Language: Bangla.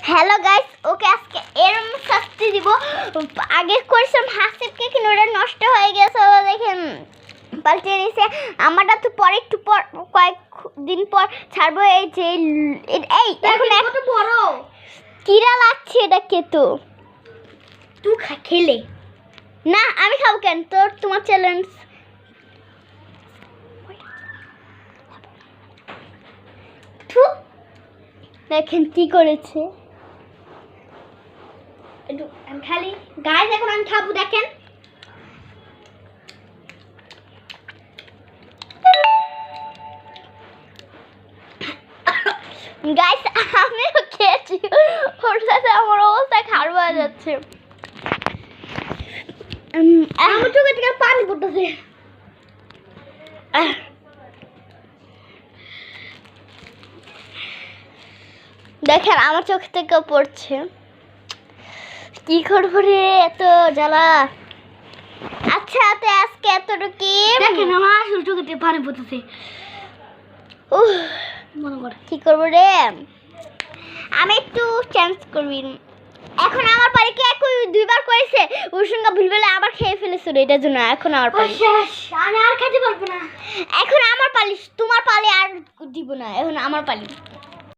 হ্যালো গাইস, ওকে আজকে এরকম শাস্তি দিব। আগে করেছিলাম হাসিবকে, কিন্তু ওটা নষ্ট হয়ে গেছে। দেখেন পাল্টে নিছে। আমারটা তো পরে একটু পর কয়েকদিন পর ছাড়বো। এই যে এই এখন কত বড় কিরা লাগছে এটাকে। তো তুই খেলে না, আমি খাবো কেন? তোমার চ্যালেঞ্জ। দেখেন কি করেছে। আমি খালি গাইস, এখন আমি খাবো। দেখেন গাইস, আমিও খেয়েছি। ওর সাথে আমার অবস্থা খারাপ হয়ে যাচ্ছে। আমার চোখে থেকে পানি পড়তেছে। দেখেন আমার চোখ থেকে পড়ছে। কি করবো রে, এত জ্বালা। আচ্ছা, তো আজকে এতটুকু। দেখেন আমার আসল চোখে থেকে পানি পড়তেছে। মনে কর কি করবো রে, আমি একটু চেঞ্জ করবি। এখন আমার পালি কি একই দুইবার করেছে। ওর সঙ্গে ভুল বলে আবার খেয়ে ফেলেছিল। এটার জন্য এখন আমার পালি। আমি আর খেতে পারবো না। এখন আমার পালি, তোমার পালি আর দিব না। এখন আমার পালি।